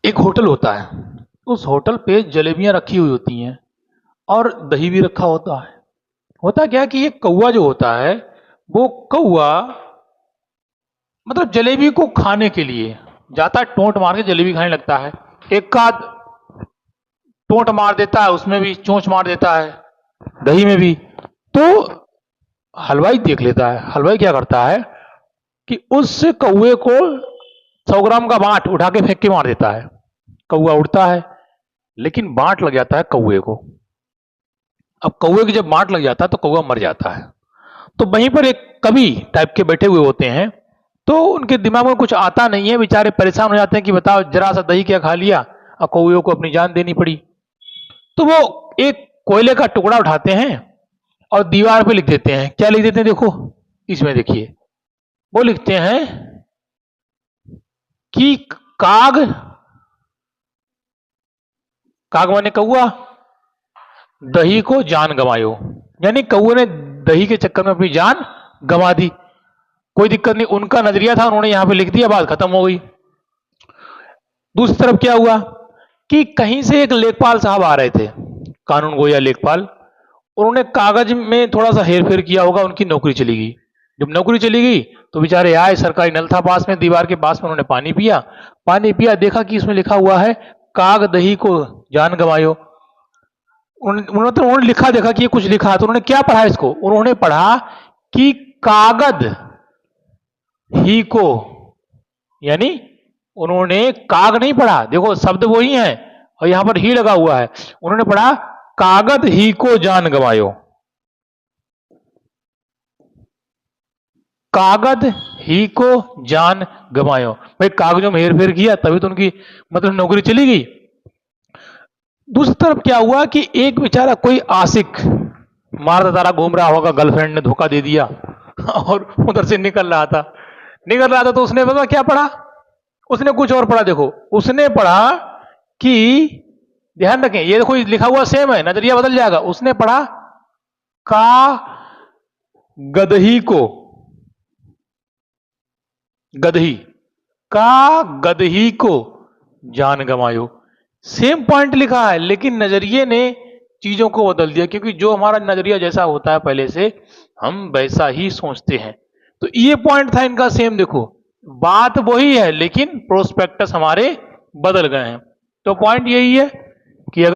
एक होटल होता है, उस होटल पे जलेबियां रखी हुई होती हैं और दही भी रखा होता है। होता क्या कि ये कौवा जो होता है, वो कौवा मतलब जलेबी को खाने के लिए जाता है, टोंट मार के जलेबी खाने लगता है। एक आध टोंट मार देता है, उसमें भी चोंच मार देता है, दही में भी। तो हलवाई देख लेता है, हलवाई क्या करता है कि उस कौवे को 100 ग्राम का बांट उठा के फेंक के मार देता है। कौवा उड़ता है, लेकिन बांट लग जाता है कौवे को। अब कौवे की जब बांट लग जाता है तो कौवा मर जाता है। तो वहीं पर एक कवि टाइप के बैठे हुए होते हैं, तो उनके दिमाग में कुछ आता नहीं है, बेचारे परेशान हो जाते हैं कि बताओ जरा सा दही क्या खा लिया और कौवे को अपनी जान देनी पड़ी। तो वो एक कोयले का टुकड़ा उठाते हैं और दीवार पे लिख देते हैं। क्या लिख देते हैं देखो, इसमें देखिए, वो लिखते हैं कि काग, काग माने कौआ, दही को जान गंवायो। यानी कौए ने दही के चक्कर में अपनी जान गंवा दी। कोई दिक्कत नहीं, उनका नजरिया था, उन्होंने यहां पे लिख दिया, बात खत्म हो गई। दूसरी तरफ क्या हुआ कि कहीं से एक लेखपाल साहब आ रहे थे, कानून गोया लेखपाल। उन्होंने कागज में थोड़ा सा हेर फेर किया होगा, उनकी नौकरी चली गई। जब नौकरी चली गई तो बेचारे आए, सरकारी नल था पास में, दीवार के पास में, उन्होंने पानी पिया। पानी पिया, देखा कि इसमें लिखा हुआ है काग दही को जान गंवायो। उन्होंने लिखा, देखा कि ये कुछ लिखा, तो उन्होंने क्या पढ़ा इसको, उन्होंने पढ़ा कि कागद ही को, यानी उन्होंने काग नहीं पढ़ा, देखो शब्द वही है और यहां पर ही लगा हुआ है। उन्होंने पढ़ा कागद ही को जान गंवायो। कागद ही को जान गंवायो, भाई कागजों में हेर फेर किया तभी तो उनकी मतलब नौकरी चली गई। दूसरी तरफ क्या हुआ कि एक बेचारा कोई आशिक मारता तारा घूम रहा होगा, गर्लफ्रेंड ने धोखा दे दिया और उधर से निकल रहा था तो उसने पता क्या पढ़ा, उसने कुछ और पढ़ा। देखो उसने पढ़ा कि, ध्यान रखें ये देखो लिखा हुआ सेम है, नजरिया बदल जाएगा। उसने पढ़ा का गदही को, गदही, का गदही को जान गंवायो। सेम पॉइंट लिखा है, लेकिन नजरिए ने चीजों को बदल दिया, क्योंकि जो हमारा नजरिया जैसा होता है पहले से, हम वैसा ही सोचते हैं। तो ये पॉइंट था इनका सेम, देखो बात वही है लेकिन प्रोस्पेक्टस हमारे बदल गए हैं। तो पॉइंट यही है कि अगर